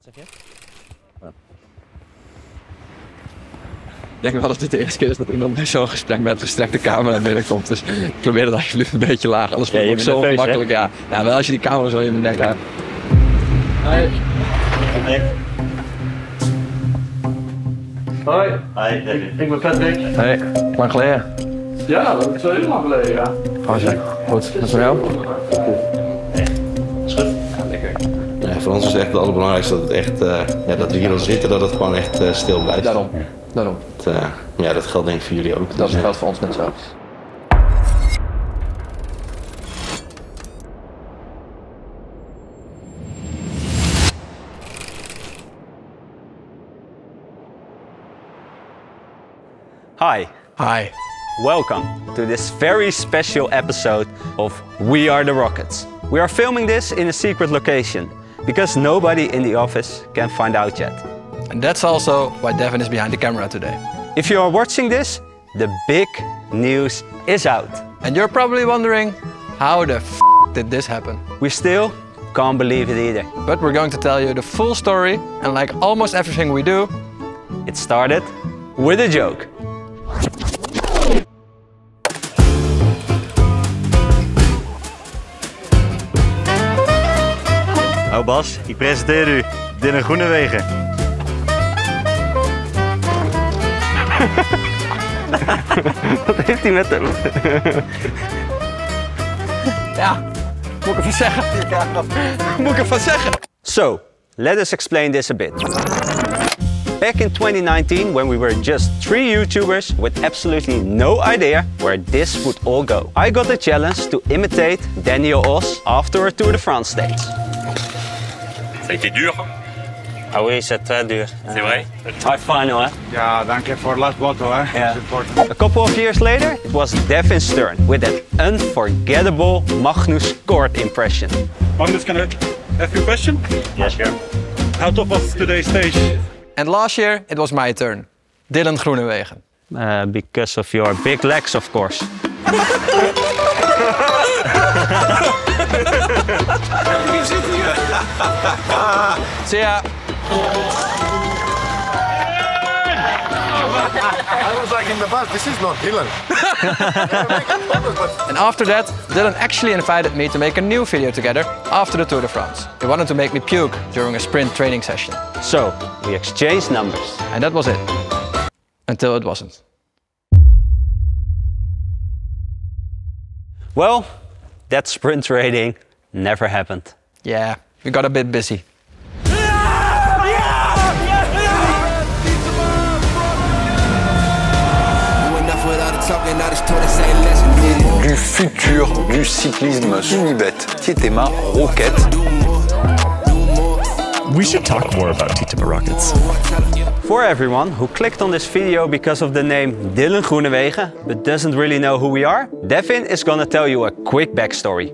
Zeg je? Ja. Ik denk wel dat dit de eerste keer is dat iemand bij zo'n gesprek met gestrekte camera binnenkomt. Dus ik probeer dat alsjeblieft een beetje laag. Anders wordt het zo makkelijk. Ja. Ja, wel als je die camera zo in de nek hebt. Hoi. Hoi. Hoi. Hoi, Ik ben Patrick. Hoi. Lang geleden? Ja, dat is wel heel lang geleden, ja. Goed, dat is voor jou? Is goed? Ja, lekker. Ja, voor ons is echt het allerbelangrijkste dat, het echt, dat we hier al zitten, dat het gewoon echt stil blijft. Daarom. Dat geldt denk ik voor jullie ook. Dat geldt voor ons net zo. Hi. Hi. Welcome to this very special episode of We Are The Rockets. We are filming this in a secret location because nobody in the office can find out yet. And that's also why Devin is behind the camera today. If you are watching this, the big news is out. And you're probably wondering, how the f did this happen? We still can't believe it either. But we're going to tell you the full story, and like almost everything we do, It started with a joke. Nou Bas, ik presenteer u Dylan Groenewegen. Wat heeft hij met hem? ja, moet ik even zeggen. Moet ik even zeggen. So, let us explain this a bit. Back in 2019, when we were just 3 YouTubers with absolutely no idea where this would all go, I got the challenge to imitate Daniel Oss after a Tour de France stage. Ça a été dur. Ah oui, c'est très dur. C'est vrai. High final, hè? Ja, dank je voor de last bottle, hè. Yeah. Important. A couple of years later, it was Devin's turn with that unforgettable Magnus Kort impression. Magnus, can I have your question? Yes, sure. How top was today's stage? And last year, it was my turn. Dylan Groenewegen. Because of your big legs, of course. See ya. I was like in the bus, this is not Dylan. And after that, Dylan actually invited me to make a new video together after the Tour de France. He wanted to make me puke during a sprint training session. So, we exchanged numbers. And that was it. Until it wasn't. Well, that sprint training never happened. Yeah, we got a bit busy. Du futur du cyclisme Unibet, Tietema Rocket. We should talk more about Tietema Rockets. For everyone who clicked on this video because of the name Dylan Groenewegen but doesn't really know who we are, Devin is gonna tell you a quick backstory.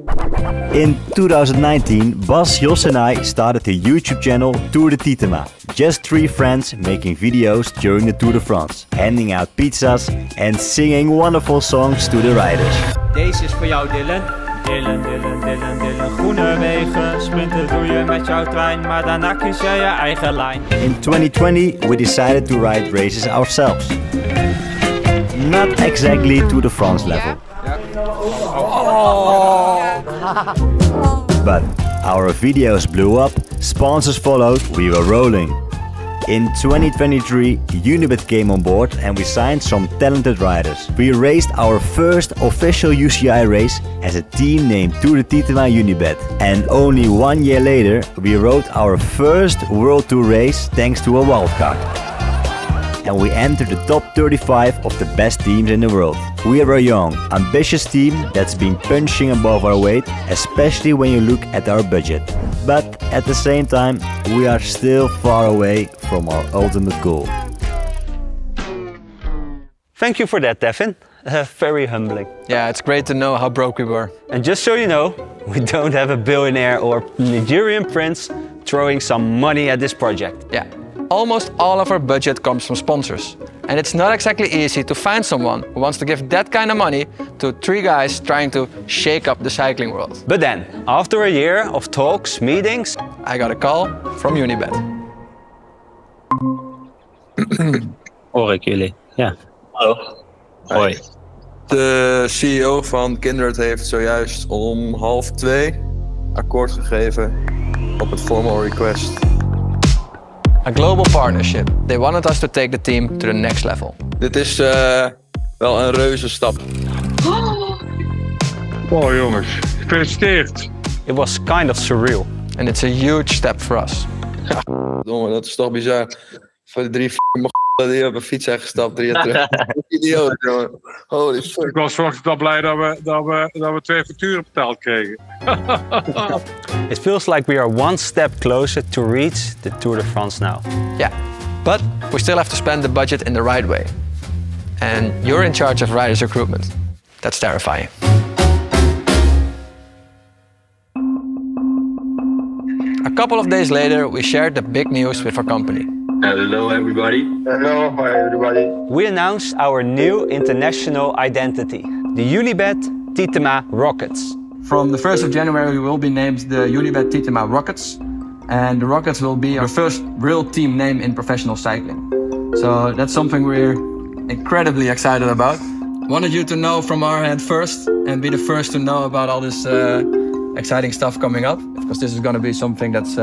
In 2019, Bas, Jos and I started the YouTube channel Tour de Tietema. Just 3 friends making videos during the Tour de France, handing out pizzas and singing wonderful songs to the riders. Deze is voor jou, Dylan. Dylan Groenewegen. Sprinten doe je met jouw trein, maar daarna kies jij je eigen lijn. In 2020, we decided to ride races ourselves. Not exactly to the France level. But our videos blew up, sponsors followed, we were rolling. In 2023, Unibet came on board and we signed some talented riders. We raced our first official UCI race as a team named Tour de Tietema Unibet. And only 1 year later, we rode our first World Tour race thanks to a wildcard. And we entered the top 35 of the best teams in the world. We are a young, ambitious team that's been punching above our weight, especially when you look at our budget. But at the same time, we are still far away from our ultimate goal. Thank you for that, Devin. Very humbling. Yeah, it's great to know how broke we were. And just so you know, we don't have a billionaire or Nigerian prince throwing some money at this project. Yeah, almost all of our budget comes from sponsors. And it's not exactly easy to find someone who wants to give that kind of money to 3 guys trying to shake up the cycling world. But then, after a year of talks, meetings, I got a call from Unibet. Hoor ik jullie, ja. Hallo. Hoi. De CEO van Kindred heeft zojuist om 1:30 akkoord gegeven op het formal request. A global partnership. They wanted us to take the team to the next level. Dit is wel een reuze stap. Wow jongens, gefeliciteerd. It was kind of surreal. And it's a huge step for us. Domme, dat is toch bizar. Voor de 3 die op een fiets zijn gestapt 3 jaar terug. Idioot, jongen. Holy fuck. Ik was vanochtend wel blij dat we 2 facturen betaald kregen. It feels like we are one step closer to reach the Tour de France now. Yeah, but we still have to spend the budget in the right way. And you're in charge of riders recruitment. That's terrifying. A couple of days later, we shared the big news with our company. Hello everybody. Hello, hi everybody. We announced our new international identity, the Unibet Titema Rockets. From the 1st of January, we will be named the Unibet Titema Rockets. And the Rockets will be our first real team name in professional cycling. So that's something we're incredibly excited about. Wanted you to know from our end first and be the first to know about all this exciting stuff coming up. Because this is going to be something that's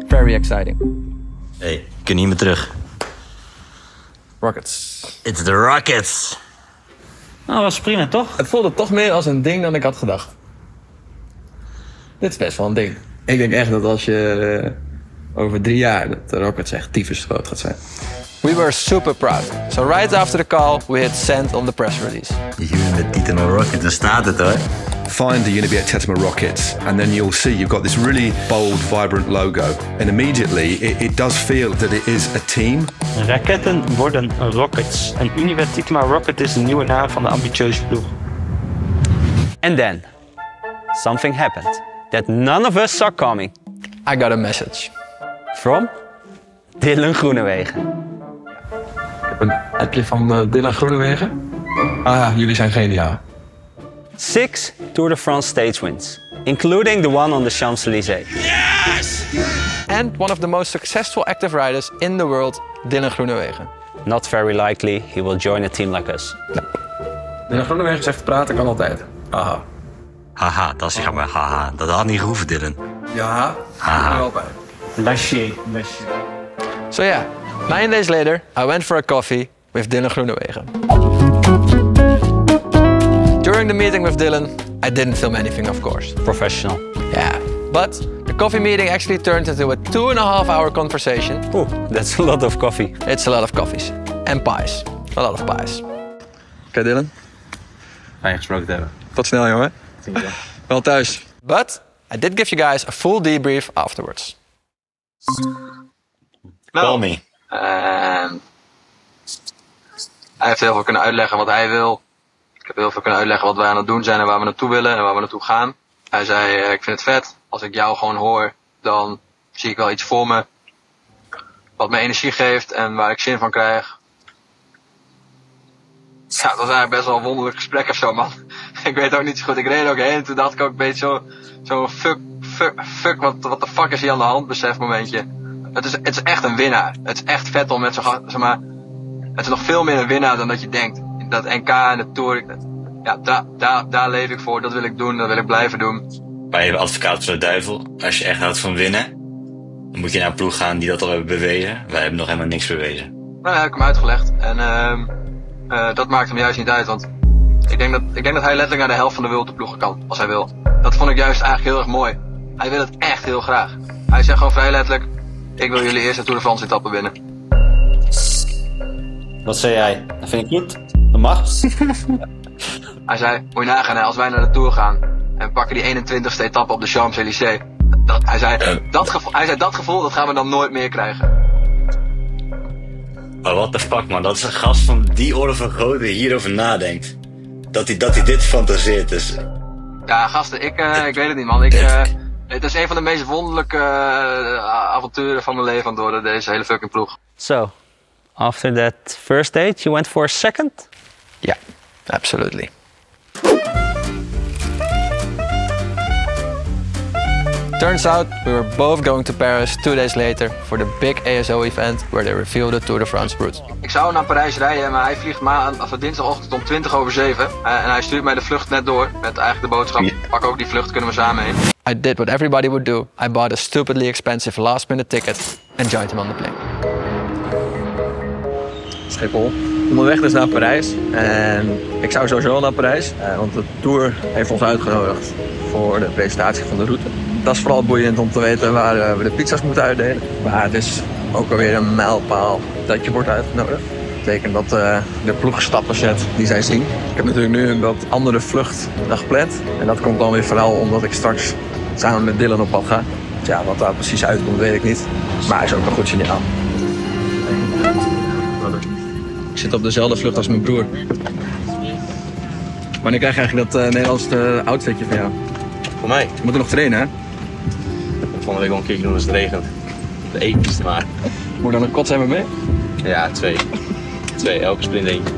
very exciting. Hey, ik kan niet meer terug. Rockets. It's the Rockets. Nou, dat was prima, toch? Het voelde toch meer als een ding dan ik had gedacht. Dit is best wel een ding. Ik denk echt dat als je over 3 jaar dat de Rockets echt tyfus groot gaat zijn. We were super proud. So right after the call, we hit send on the press release. Unibet Titema Rockets, daar staat het hoor. Find the Unibet Titema Rockets and then you'll see you've got this really bold, vibrant logo. And immediately it does feel that it is a team. Raketten worden Rockets. En Unibet Titema Rocket is de nieuwe naam van de ambitieuze ploeg. And then, something happened that none of us saw coming. I got a message. From Dylan Groenewegen. Ik heb een appje van Dylan Groenewegen. Ah, jullie zijn geniaal. 6 Tour de France stage wins, including the one on the Champs-Élysées. Yes! And one of the most successful active riders in the world, Dylan Groenewegen. Not very likely he will join a team like us. No. Dylan Groenewegen zegt praten kan altijd. Haha. Haha, dat is jammer. Haha. Dat had niet gehoeven, Dylan. Ja, haha. Wel bij. Lâché. So yeah, 9 days later, I went for a coffee with Dylan Groenewegen. During the meeting with Dylan, I didn't film anything, of course. Professional. Yeah, but the coffee meeting actually turned into a 2.5-hour conversation. Oeh, that's a lot of coffee. It's a lot of coffees. And pies. A lot of pies. Oké, Dylan. Fijn gesproken te hebben. Tot snel, jongen. Wel thuis. But I did give you guys a full debrief afterwards. Call me. Hij heeft heel veel kunnen uitleggen wat hij wil. Ik heb heel veel kunnen uitleggen wat wij aan het doen zijn en waar we naartoe willen en waar we naartoe gaan. Hij zei, ik vind het vet. Als ik jou gewoon hoor, dan zie ik wel iets voor me. Wat me energie geeft en waar ik zin van krijg. Ja, dat was eigenlijk best wel een wonderlijk gesprek of zo, man. Ik weet ook niet zo goed. Ik reed ook heen en toen dacht ik ook een beetje zo fuck, wat de fuck is hier aan de hand, besef momentje. Het is echt een winnaar. Het is echt vet om met zo'n gast, zeg maar. Het is nog veel meer een winnaar dan dat je denkt. Dat NK en de Tour, ja, daar leef ik voor. Dat wil ik doen, dat wil ik blijven doen. Wij hebben advocaat van de duivel. Als je echt houdt van winnen, dan moet je naar een ploeg gaan die dat al hebben bewezen. Wij hebben nog helemaal niks bewezen. Nou, heb ik hem uitgelegd. En dat maakt hem juist niet uit, want ik denk dat hij letterlijk naar de helft van de wereldploegen kan, als hij wil. Dat vond ik juist eigenlijk heel erg mooi. Hij wil het echt heel graag. Hij zegt gewoon vrij letterlijk, ik wil jullie eerste Tour de France etappe winnen. Wat zei jij? Dat vind ik goed. Dat mag. Hij zei, moet je nagaan, als wij naar de Tour gaan en pakken die 21ste etappe op de Champs-Élysées. Hij zei, dat gevoel dat gaan we dan nooit meer krijgen. Oh, what the fuck, man. Dat is een gast van die orde van grootte die hierover nadenkt. Dat hij dit fantaseert, dus... Ja, gasten, ik weet het niet, man. Het is een van de meest wonderlijke avonturen van mijn leven aan het worden, deze hele fucking ploeg. So, after that first date, you went for a second? Yeah, absolutely. Turns out we were both going to Paris 2 days later for the big ASO event where they revealed the Tour de France route. Ik zou naar Parijs rijden, maar hij vliegt dinsdagochtend om 7:20. En hij stuurt mij de vlucht net door met eigenlijk de boodschap, pak ook die vlucht, kunnen we samen heen. I did what everybody would do. I bought a stupidly expensive last-minute ticket and joined him on the plane. Schiphol. Onderweg dus naar Parijs. En ik zou sowieso wel naar Parijs, want de Tour heeft ons uitgenodigd voor de presentatie van de route. Dat is vooral boeiend om te weten waar we de pizza's moeten uitdelen. Maar het is ook alweer een mijlpaal dat je wordt uitgenodigd. Dat betekent dat de ploegstappen zet die zij zien. Ik heb natuurlijk nu een wat andere vlucht dan gepland. En dat komt dan weer vooral omdat ik straks samen met Dylan op pad ga. Dus ja, wat daar precies uitkomt weet ik niet. Maar is ook een goed signaal. Ik zit op dezelfde vlucht als mijn broer. Wanneer krijg je eigenlijk dat Nederlandse outfitje van jou? Voor mij? Je moet er nog trainen, hè? Volgende week wel een keertje doen als het regent. De eetjes maar. Moet er dan een kot zijn met mee? Ja, 2. 2, elke sprint eentje.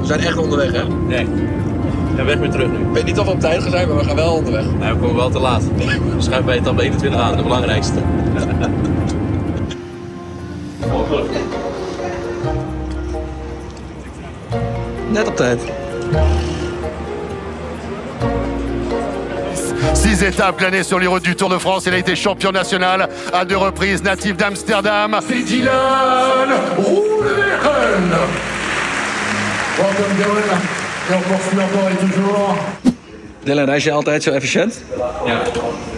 We zijn echt onderweg, hè? Nee. En weg weer terug nu. Ik weet niet of we op tijd gaan zijn, maar we gaan wel onderweg. Nou, we komen wel te laat. We schuiven bij etappe 21 aan, de belangrijkste. Net op tijd. 6 étapes planées sur les routes du Tour de France. Il a été champion national à 2 reprises, natif d'Amsterdam. C'est Dylan Groenewegen. Welkom Dylan. Et on poursuit encore et toujours. Dylan, reis je altijd zo efficiënt? Ja,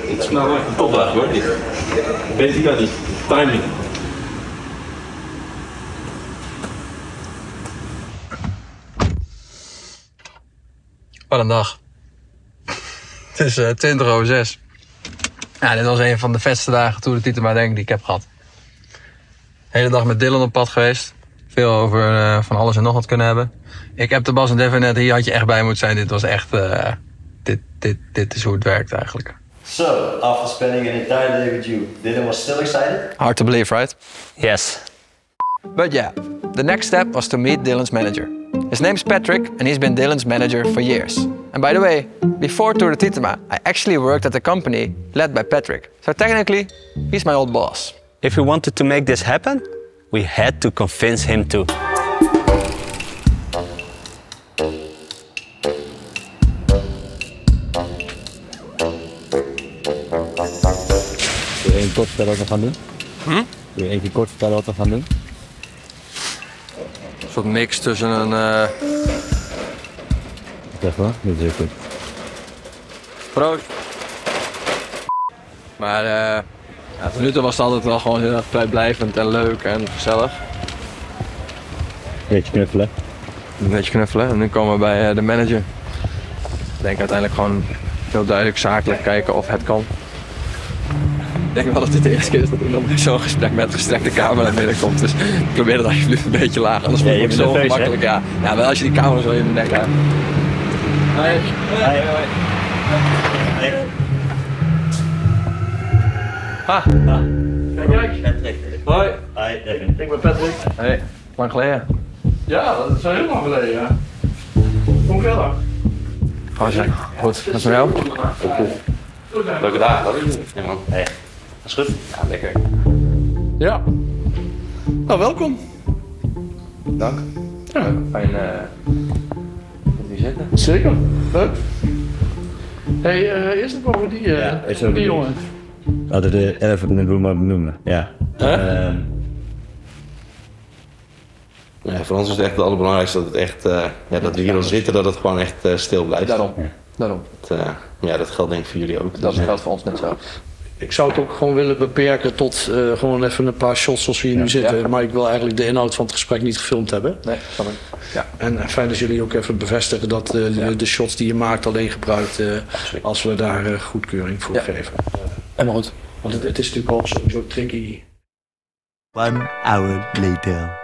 het is nou echt een topdag hoor. Weet ik dat niet. Timing. Wat een dag. Het is 6:20. Ja, dit was een van de vetste dagen Tour de Titema denk ik die ik heb gehad. De hele dag met Dylan op pad geweest. Veel over van alles en nog wat kunnen hebben. Ik heb de Bas en Devin net, hier had je echt bij moeten zijn. Dit was echt, dit is hoe het werkt eigenlijk. So, after spending an entire day with you, Dylan was still excited? Hard to believe, right? Yes. But yeah, the next step was to meet Dylan's manager. His name's Patrick and he's been Dylan's manager for years. And by the way, before Tour de Titema, I actually worked at a company led by Patrick. So technically, he's my old boss. If we wanted to make this happen, we had to convince him to. Wil je even kort vertellen wat we gaan doen? Wil je even kort vertellen wat we gaan doen? Een soort mix tussen een... Zeg maar, dit is heel goed. Proost. Maar ja, tot nu toe was het altijd wel gewoon heel erg vrijblijvend en leuk en gezellig. Beetje knuffelen. Een beetje knuffelen en nu komen we bij de manager. Ik denk uiteindelijk gewoon heel duidelijk zakelijk kijken of het kan. Ik denk wel dat dit de eerste keer is dat iemand zo'n gesprek met gestrekte camera binnenkomt. Dus ik probeer het alsjeblieft een beetje laag, anders wordt het zo makkelijk. Ja. Ja, wel als je die camera zo in de nek hebt. Hoi. Hoi. Hoi. Ha. Kijk. Patrick. Hoi. Hoi, Devin. Ik ben Patrick. Hey, lang geleden. Ja, dat is wel heel lang geleden, ja. Kom verder. Goed, wat is met jou? Leuke dagen, ja man. Hey. Dat is goed? Ja, lekker. Ja. Nou, welkom. Dank. Ja. Fijn dat hier zitten. Zeker. Leuk. Hey, eerst nog over die jongen. Hadden de elephant in the room maar benoemen. Ja. Ja, voor ons is het echt het allerbelangrijkste dat het echt, dat we hier al zitten, dat het gewoon echt stil blijft. Daarom. Daarom. Dat geldt denk ik voor jullie ook. Dat geldt voor ons net zo. Ik zou het ook gewoon willen beperken tot gewoon even een paar shots zoals we hier nu zitten. Ja. Maar ik wil eigenlijk de inhoud van het gesprek niet gefilmd hebben. Nee, snap ik. Ja. En fijn dat jullie ook even bevestigen dat de shots die je maakt alleen gebruikt als we daar goedkeuring voor geven. Helemaal goed. Want het is natuurlijk ook zo tricky. 1 hour later.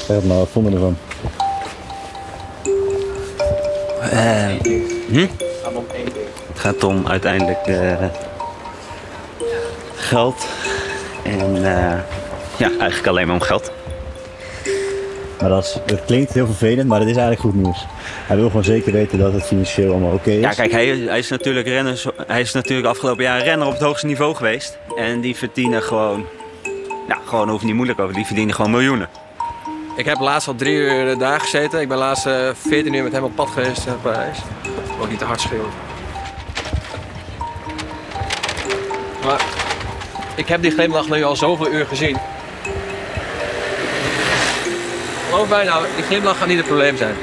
Zeg maar, wat vonden we ervan? Het gaat om uiteindelijk geld en Ja, eigenlijk alleen maar om geld. Maar dat klinkt heel vervelend, maar dat is eigenlijk goed nieuws. Hij wil gewoon zeker weten dat het financieel allemaal oké is. Ja, kijk, hij is natuurlijk afgelopen jaar renner op het hoogste niveau geweest. En die verdienen gewoon, gewoon hoeft niet moeilijk over, die verdienen gewoon miljoenen. Ik heb laatst al 3 uur daar gezeten. Ik ben laatst 14 uur met hem op pad geweest in Parijs. Ook niet te hard schreeuwen. Maar ik heb die glimlach nu al zoveel uur gezien. Geloof mij nou, die glimlach gaat niet het probleem zijn.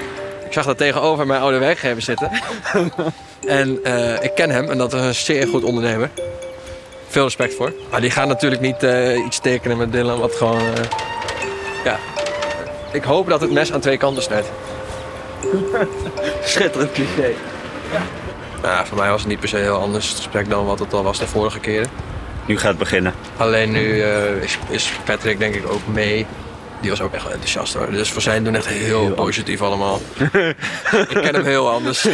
Ik zag dat tegenover mijn oude werkgever zitten. En ik ken hem en dat is een zeer goed ondernemer. Veel respect voor. Maar die gaat natuurlijk niet iets tekenen met Dylan wat gewoon... ja. Ik hoop dat het mes aan 2 kanten snijdt. Schitterend cliché. Ja. Nou, voor mij was het niet per se heel anders het gesprek dan wat het al was de vorige keren. Nu gaat het beginnen. Alleen nu is Patrick denk ik ook mee. Die was ook echt wel enthousiast hoor. Dus voor zijn doen echt heel positief allemaal. Ik ken hem heel anders. Dat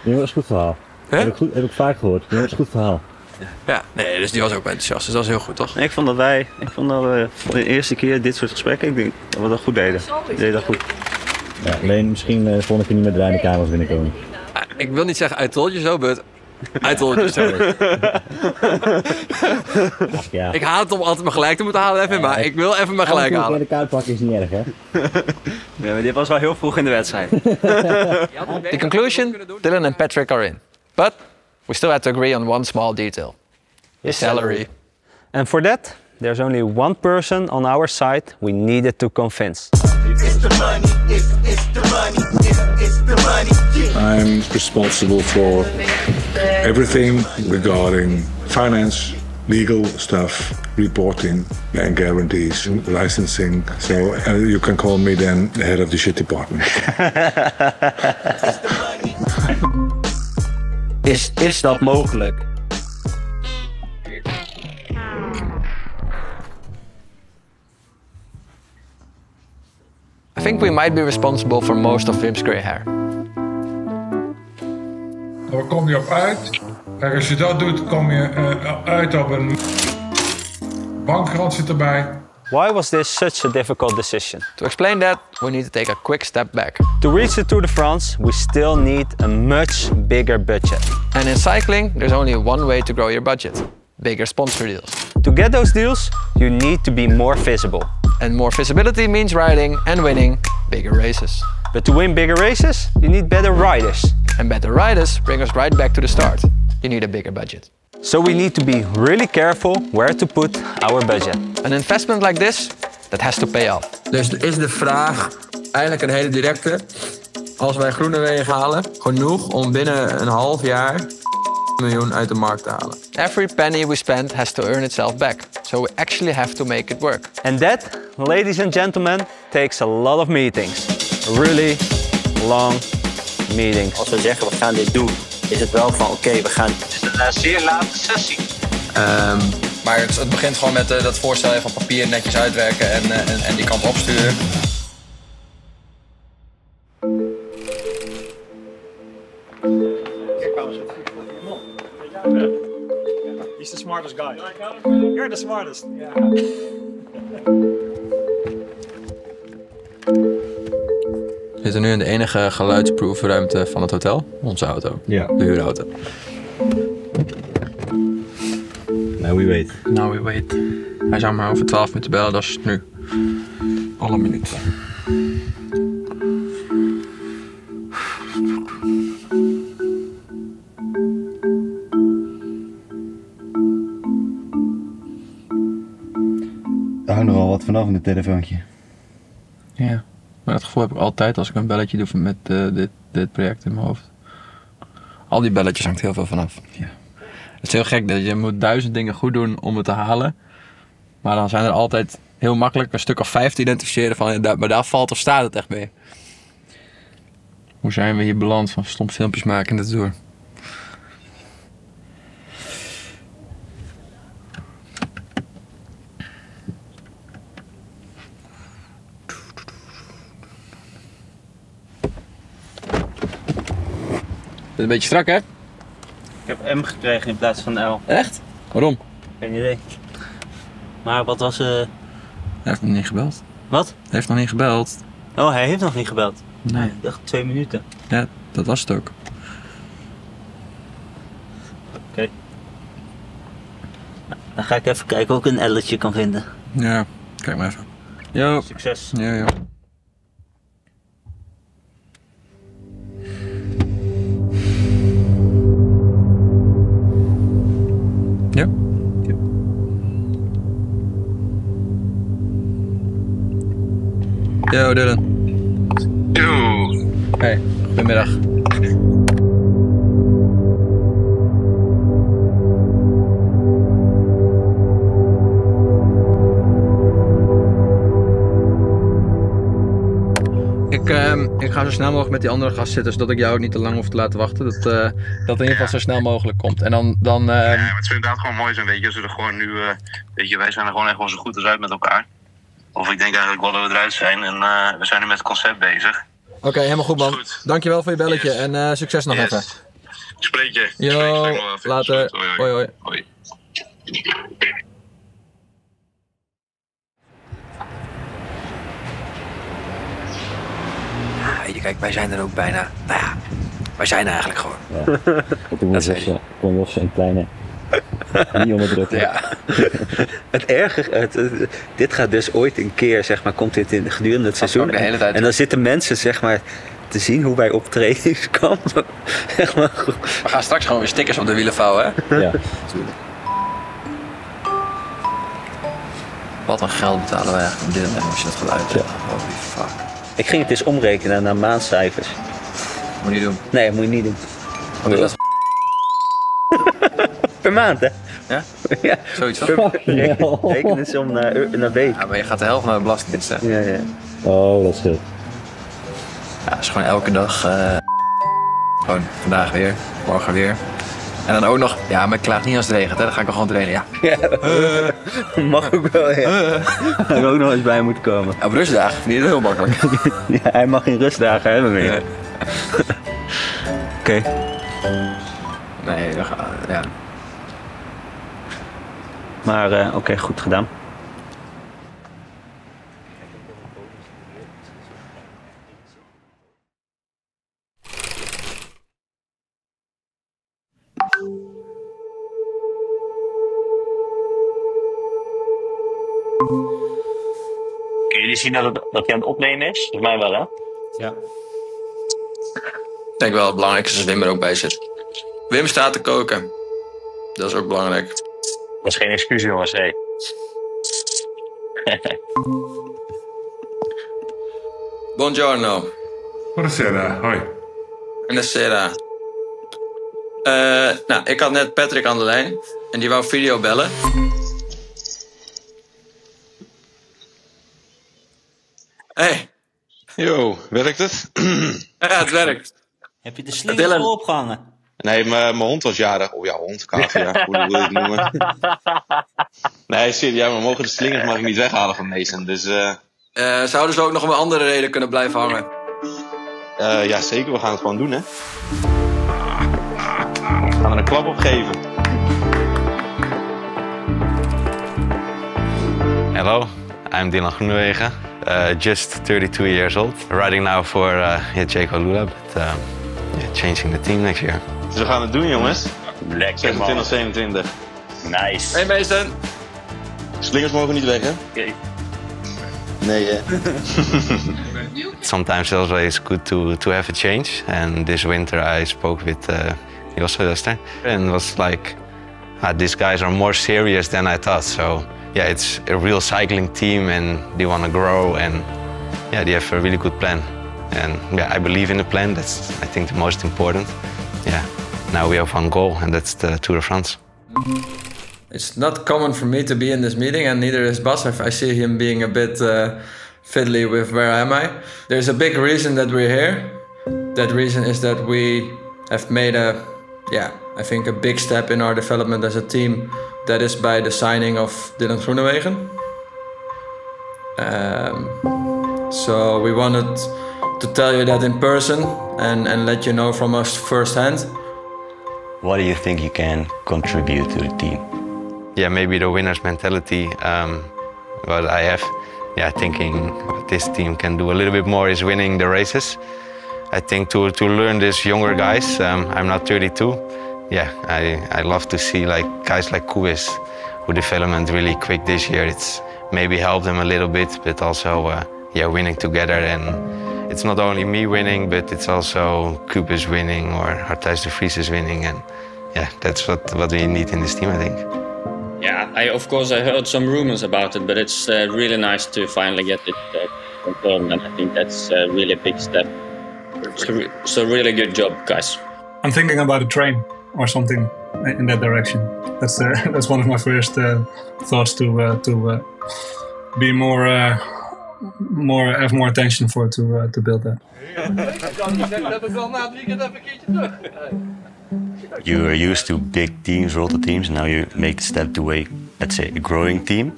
is een goed verhaal. Huh? Heb ik vaak gehoord. Dat is een goed verhaal. Ja, nee, dus die was ook enthousiast. Dus dat was heel goed toch? Ik vond dat we voor de eerste keer dit soort gesprekken, ik denk dat we dat goed deden. We deden dat goed. Ja, alleen misschien volgende keer niet met draaiende kamers binnenkomen. Ik wil niet zeggen I told you so, but I told you so. Ja. Ik haat het om altijd maar gelijk te moeten halen even, maar ik wil even maar gelijk halen. De kaart pakken is niet erg, hè? Ja, maar dit was wel heel vroeg in de wedstrijd. The conclusion, Dylan and Patrick are in. But we still had to agree on one small detail. His salary. And for that, there's only one person on our side we needed to convince. It's the money, it's the money, it's the money. I'm responsible for everything regarding finance, legal stuff, reporting and guarantees, licensing. So you can call me then the head of the shit department. Is dat mogelijk? I think we might be responsible for most of Wim's grey hair. Waar kom je op uit? Kijk, als je dat doet, kom je uit op een bankkrant zit erbij. Why was this such a difficult decision? To explain that, we need to take a quick step back. To reach the Tour de France, we still need a much bigger budget. And in cycling, there's only one way to grow your budget. Bigger sponsor deals. To get those deals, you need to be more visible. And more visibility means riding and winning bigger races. But to win bigger races, you need better riders. And better riders bring us right back to the start. You need a bigger budget. So we need to be really careful where to put our budget. An investment like this, that has to pay off. Dus is de vraag eigenlijk een hele directe. Als wij Groenewegen halen, genoeg om binnen een half jaar $1 miljoen uit de markt te halen. Every penny we spend has to earn itself back. So we actually have to make it work. And that, ladies and gentlemen, takes a lot of meetings. Really long meetings. Als we zeggen we gaan dit doen, is het wel van oké, we gaan... Het is een zeer late sessie. Maar het begint gewoon met dat voorstel van papier netjes uitwerken en die kant opsturen. He's the smartest guy. You're the smartest. We zitten nu in de enige geluidsproefruimte van het hotel. Onze auto. Ja. De huurauto. Now we wait. Now we wait. Hij zou maar over 12 minuten bellen, dat is nu. Alle minuten. Daar hangt nogal wat vanaf in het telefoontje. Ja, maar dat gevoel heb ik altijd als ik een belletje doe met dit project in mijn hoofd. Al die belletjes hangt heel veel vanaf. Ja. Het is heel gek dat je moet 1000 dingen goed doen om het te halen. Maar dan zijn er altijd heel makkelijk een stuk of 5 te identificeren van maar daar valt of staat het echt mee. Hoe zijn we hier beland van stom filmpjes maken in de Tour? Het is een beetje strak, hè? Ik heb M gekregen in plaats van L. Echt? Waarom? Geen idee. Maar wat was... Hij heeft nog niet gebeld. Wat? Hij heeft nog niet gebeld. Oh, hij heeft nog niet gebeld? Nee. Ik dacht 2 minuten. Ja, dat was het ook. Oké. Nou, dan ga ik even kijken of ik een elletje kan vinden. Ja, kijk maar even. Yo. Succes. Ja. Ja. Yo, Dylan. Yo. Hey, goedemiddag. Ik ga zo snel mogelijk met die andere gast zitten, zodat ik jou ook niet te lang hoef te laten wachten. Dat in ieder geval zo snel mogelijk komt. En dan Ja, maar het zou inderdaad gewoon mooi zijn, weet je. Als we er gewoon nu, weet je, wij zijn er gewoon echt wel zo goed als uit met elkaar. Of ik denk eigenlijk wel dat we eruit zijn en we zijn nu met het concept bezig. Oké, helemaal goed man. Dankjewel voor je belletje en succes nog even. Spreek je. Yo, later. Hoi. Kijk, wij zijn er ook bijna. Nou ja, wij zijn er eigenlijk gewoon. Ja. Kom los en kleine. Niet onderdrukken. Ja. Het erge, dit gaat dus ooit een keer, zeg maar, komt dit in gedurende het seizoen. De hele tijd. En dan zitten mensen, zeg maar, te zien hoe wij op trainingskamp. Zeg maar. We gaan straks gewoon weer stickers op de wielen vouwen, hè? Ja. Wat een geld betalen wij eigenlijk om dit als je dat geluid hebt. Holy fuck. Ik ging het eens omrekenen naar maandcijfers. Moet je niet doen. Nee, moet je niet doen. Wat is dat? Per maand, hè? Ja? Ja. Zoiets van? Reken het om naar week. Ja, maar je gaat de helft naar de belastingdienst, hè? Ja. Oh, dat scheelt. Ja, dat is gewoon elke dag. Gewoon vandaag weer, morgen weer. En dan ook nog, ja, maar ik klaag niet als het regent, hè? Dan ga ik wel gewoon trainen, ja. Mag ook wel, ja. Hij wil ook nog eens bij moeten komen. Op rustdagen vind je het heel makkelijk. Ja, hij mag geen rustdagen hebben meer. Nee. Oké. Nee, ja. Maar oké, goed gedaan. Kun jullie zien dat hij aan het opnemen is? Volgens mij wel, hè? Ja. Ik denk wel het belangrijkste is dat Wim er ook bij zit. Wim staat te koken. Dat is ook belangrijk. Dat is geen excuus, jongens, hé. Buongiorno. Buonasera, hoi. Buonasera. Nou, ik had net Patrick aan de lijn en die wou video bellen. Hey. Yo, werkt het? Ja, het werkt. Heb je de slinger al opgehangen? Nee, mijn hond was jarig. Oh ja, hond, cavia, hoe wil je het noemen? Nee, serieus, ja, we mogen de slingers mag ik niet weghalen van Mason, dus... Zouden ze ook nog om een andere reden kunnen blijven hangen? Ja, zeker, we gaan het gewoon doen, hè. We gaan er een klap op geven. Hello, I'm Dylan Groenewegen. Just 32 years old. Riding now for Jayco Lula, but changing the team next year. Dus we gaan het doen, jongens. Lekker, man. 26. Nice. Hey Mason. Slingers mogen niet weg, hè? Okay. Nee, hè? Sometimes it's always good to have a change. And this winter I spoke with Josse Duster and was like, these guys are more serious than I thought. So yeah, it's a real cycling team and they want to grow and yeah, they have a really good plan. And yeah, I believe in the plan. That's, I think, the most important. Yeah, now we have one goal and that's the Tour de France. It's not common for me to be in this meeting, and neither is Bas. I see him being a bit fiddly with where am I. There's a big reason that we're here. That reason is that we have made I think a big step in our development as a team. That is by the signing of Dylan Groenewegen. So we wanted to tell you that in person and let you know from us firsthand. What do you think you can contribute to the team? yeah, maybe the winner's mentality, what I have, yeah, thinking what this team can do a little bit more is winning the races. I think to learn these younger guys, I'm not 32. Yeah, I love to see like guys like Kuis, who development really quick this year. It's maybe helped them a little bit, but also yeah, winning together. And it's not only me winning, but it's also Kuis winning or Harthuis de Vries is winning. And yeah, that's what we need in this team, I think. Yeah, of course I heard some rumors about it, but it's really nice to finally get it confirmed, and I think that's really a big step. So really good job, guys. I'm thinking about a train or something in that direction. That's one of my first thoughts to be have more attention for to build that. You are used to big teams, roller teams, and now you make the step to a, let's say, a growing team.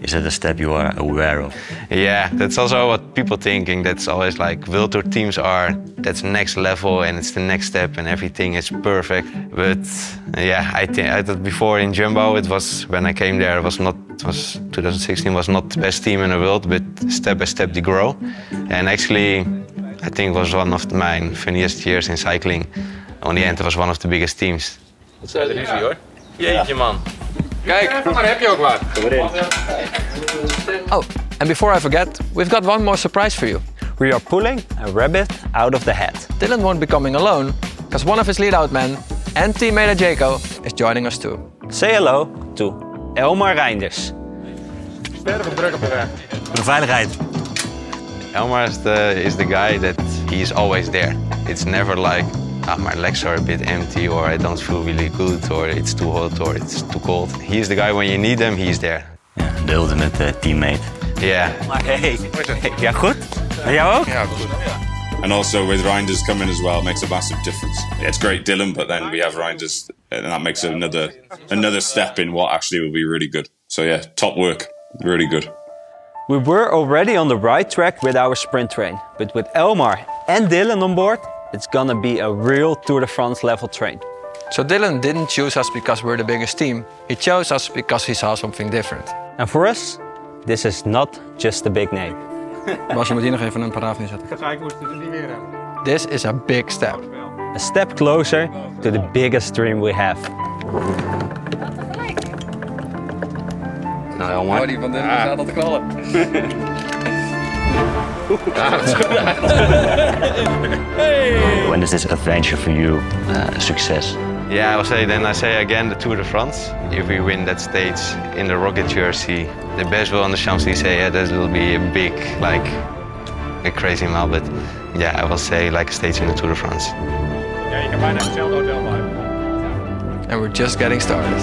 Is that a step you are aware of? Yeah, that's also what people thinking. That's always like World Tour teams are, that's next level and it's the next step and everything is perfect. But yeah, I thought before in Jumbo, it was, when I came there, 2016 was not the best team in the world, but step by step they grow. And actually, I think it was one of my funniest years in cycling. On the end, it was one of the biggest teams. Dat is easy hoor. Jeetje man. Kijk, maar heb je ook wat. Oh, and before I forget, we've got one more surprise for you. We are pulling a rabbit out of the hat. Dylan won't be coming alone, because one of his lead-out men and teammate Jaco is joining us too. Say hello to Elmar Reinders. Sterke druk op de weg. Voor de veiligheid. Elmar is the guy that he's always there. It's never like, my legs are a bit empty, or I don't feel really good, or it's too hot, or it's too cold. He's the guy when you need him, he's there. Ja, de ultimate teammate. Yeah. Maar hey, ja goed? En jou ook? Ja, goed. And also with Reinders coming as well, it makes a massive difference. It's great Dylan, but then we have Reinders, and that makes another step in what actually will be really good. So yeah, top work, really good. We were already on the right track with our sprint train, but with Elmar and Dylan on board, it's gonna be a real Tour de France level train. So Dylan didn't choose us because we're the biggest team. He chose us because he saw something different. And for us, this is not just a big name. Bas, je moet hier nog even een paragraaf inzetten. This is a big step. A step closer to the biggest dream we have. Nou, Elmar. Die van Dylan staat al te knallen. When is this adventure for you a success? Yeah, I say again the Tour de France. If we win that stage in the Rocket jersey, the best will on the Champs-Élysées, yeah, that will be a big, like, a crazy mile. But yeah, I will say like a stage in the Tour de France. Ja, je kan bijna hetzelfde hotel blijven. And we're just getting started.